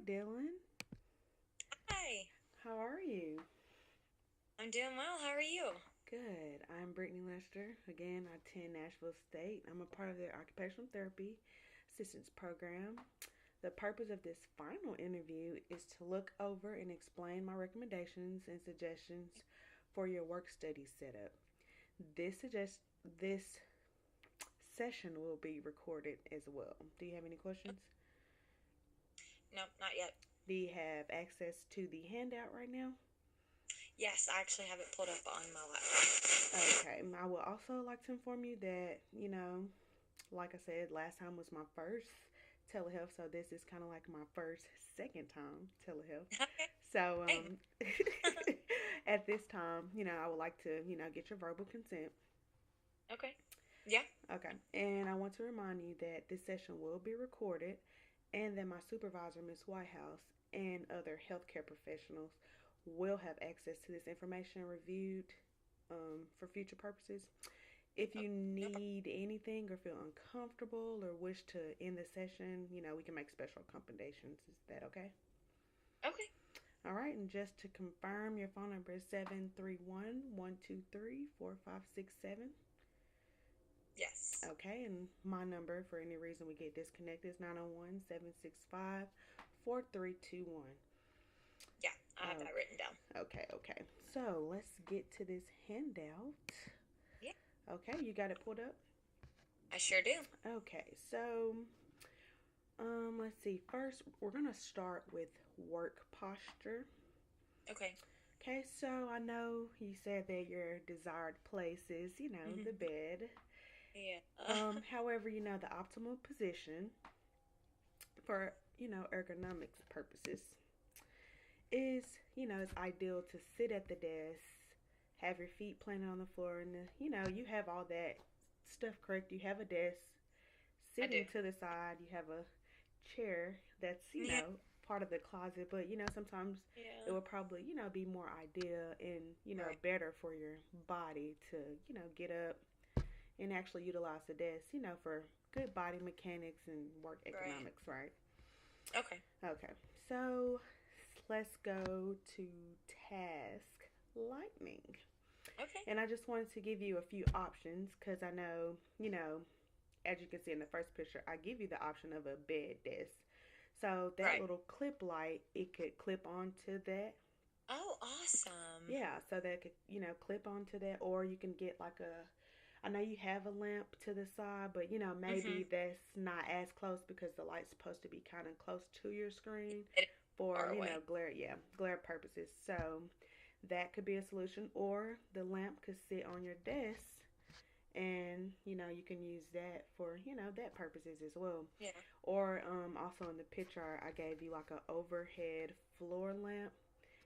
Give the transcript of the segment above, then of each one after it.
Hi, Dylan. Hi, How are you? I'm doing well. How are you? Good. I'm Brittany Lester. Again, I attend Nashville State. I'm a part of their occupational therapy assistance program. The purpose of this final interview is to look over and explain my recommendations and suggestions for your work study setup. This session will be recorded as well. Do you have any questions? No, not yet. Do you have access to the handout right now? Yes, I actually have it pulled up on my laptop. Okay, I would also like to inform you that, like I said, last time was my first telehealth, so this is kind of like my first, second time telehealth. So, Okay. at this time, I would like to, get your verbal consent. Okay. Yeah. Okay, and I want to remind you that this session will be recorded and that my supervisor, Ms. Whitehouse, and other healthcare professionals will have access to this information reviewed for future purposes. If you No problem. need anything or feel uncomfortable or wish to end the session, we can make special accommodations. Is that okay? Okay. All right, and just to confirm, your phone number is 731-123-4567. Yes. Okay, and my number for any reason we get disconnected is 901-765-4321. Yeah, I have Oh, that written down. okay. So let's get to this handout. Yeah, Okay, you got it pulled up? I sure do. Okay, so let's see. First, we're gonna start with work posture. Okay. Okay, so I know you said that your desired place is, the bed. Yeah. However, the optimal position for, ergonomics purposes is, it's ideal to sit at the desk, have your feet planted on the floor, and, you have all that stuff correct. You have a desk I do. sitting to the side, you have a chair that's, Yeah. part of the closet, but, sometimes it Yeah. would probably, be more ideal and, Right. better for your body to, get up and actually utilize the desk, for good body mechanics and work Right. economics, right? Okay. Okay, so let's go to task lightning. Okay. And I just wanted to give you a few options because I know, as you can see in the first picture, I give you the option of a bed desk. So that Right. little clip light, it could clip onto that. Oh, awesome. Yeah, so that could, clip onto that, or you can get like a. I know you have a lamp to the side, but Mm-hmm. maybe that's not as close because the light's supposed to be kind of close to your screen It is for, far away. glare purposes. So that could be a solution, or the lamp could sit on your desk and you can use that for that purposes as well, Yeah. or also in the picture I gave you like a overhead floor lamp,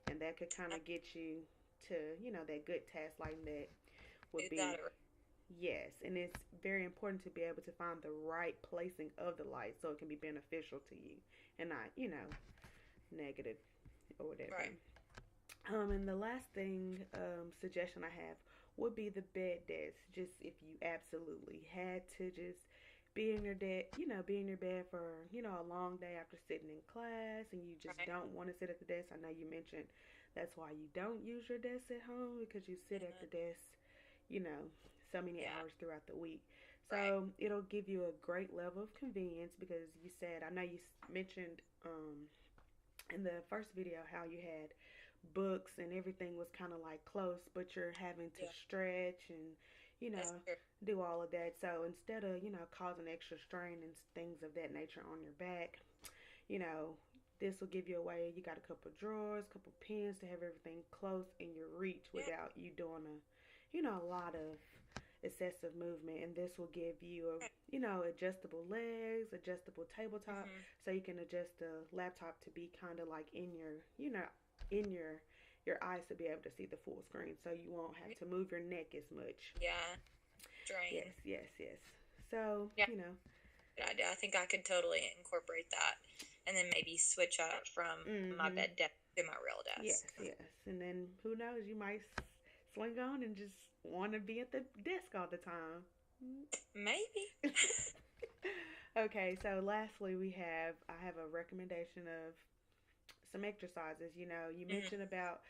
and that could kind I of get you to that good task lighting that do would that. be. Yes, and it's very important to be able to find the right placing of the light so it can be beneficial to you and not negative or whatever. Right. And the last thing, suggestion I have would be the bed desk. Just if you absolutely had to just be in your bed for, a long day after sitting in class and you just Right. don't want to sit at the desk. I know you mentioned that's why you don't use your desk at home because you sit at Yeah. the desk, you know, so many Yeah. hours throughout the week. Right. So it'll give you a great level of convenience because you said, I know you mentioned in the first video how you had books and everything was kind of like close, but you're having to Yeah. stretch and, you That's know, true. do all of that. So instead of, causing extra strain and things of that nature on your back, you know, this will give you a way. You got a couple drawers, couple pins to have everything close in your reach Yeah. without you doing a lot of excessive movement. And this will give you a, Right. adjustable legs, adjustable tabletop, Mm-hmm. so you can adjust the laptop to be kind of like in your eyes to be able to see the full screen, so you won't have to move your neck as much. Yeah. Yes, Drain. yes. So, Yeah. Good idea. I think I could totally incorporate that, and then maybe switch up from my mhm. bed desk to my real Yes, desk. yes. And then who knows, you might swing on and just want to be at the desk all the time. Maybe. Okay, so lastly, I have a recommendation of some exercises. You Hmm. mentioned about,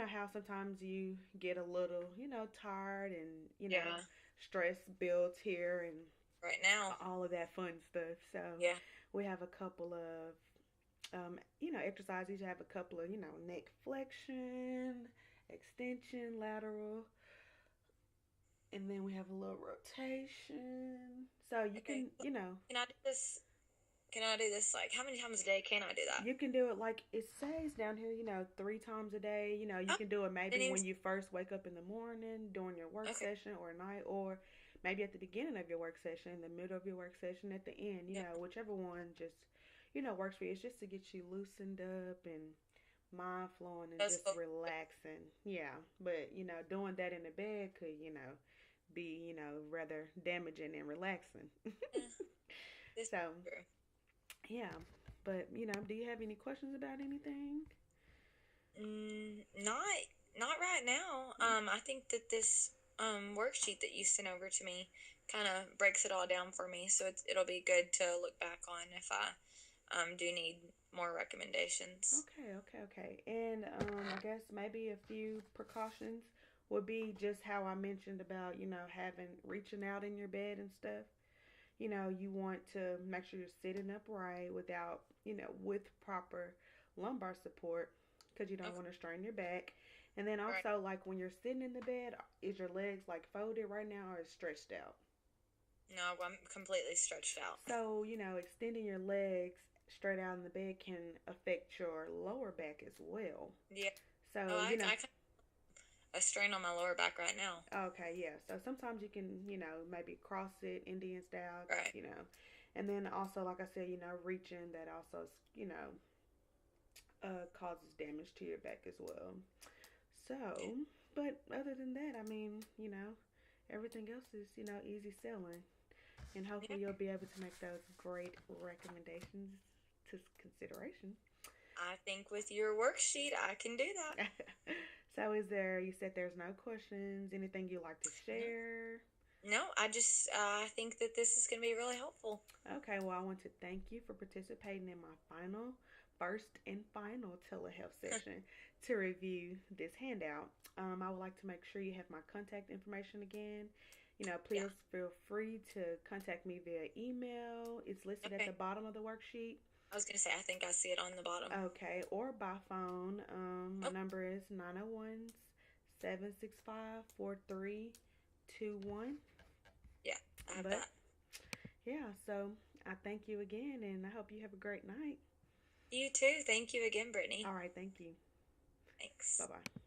how sometimes you get a little, tired and, Yeah. stress builds here and Right now. all of that fun stuff. So Yeah. we have a couple of, exercises. You have a couple of, neck flexion, extension, lateral, and then we have a little rotation. So you Okay. can, Can I do this? Can I do this? Like, how many times a day can I do that? you can do it like it says down here, 3 times a day. You Oh, can do it maybe didn't even. when you first wake up in the morning, during your work Okay. session or night, or maybe at the beginning of your work session, in the middle of your work session, at the end, Yeah. whichever one just, works for you. It's just to get you loosened up and mind flowing and That's just cool. relaxing. Yeah. But, doing that in the bed could, be, rather damaging and relaxing. Yeah, this is So, true. yeah. But, do you have any questions about anything? Not right now. I think that this worksheet that you sent over to me kind of breaks it all down for me, so it'll be good to look back on if I do need more recommendations. Okay, okay, okay. And I guess maybe a few precautions would be just how I mentioned about, having reaching out in your bed and stuff. You want to make sure you're sitting upright without, with proper lumbar support because you don't Okay. want to strain your back. And then Right. also, like when you're sitting in the bed, is your legs like folded right now or is stretched out? No, I'm completely stretched out. So, extending your legs straight out in the bed can affect your lower back as well. Yeah. Oh, So, I kind of a strain on my lower back right now. okay, yeah. So sometimes you can, maybe cross it Indian style, Right. and then also, like I said, reaching that also, causes damage to your back as well. So, Yeah. but other than that, I mean, everything else is, easy selling. And Yeah. hopefully you'll be able to make those great recommendations to consideration. I think with your worksheet, I can do that. So you said there's no questions, anything you'd like to No, share? no, I just think that this is going to be really helpful. Okay, well, I want to thank you for participating in my first and final telehealth session to review this handout. I would like to make sure you have my contact information again. Yeah. Please feel free to contact me via email. It's listed at Okay. the bottom of the worksheet. I was going to say, I think I see it on the bottom. Okay, or by phone. My Oh, number is 901-765-4321. yeah, I have But that. yeah, so I thank you again and I hope you have a great night. You too. Thank you again, Brittany. All right, thank you. Thanks. Bye bye.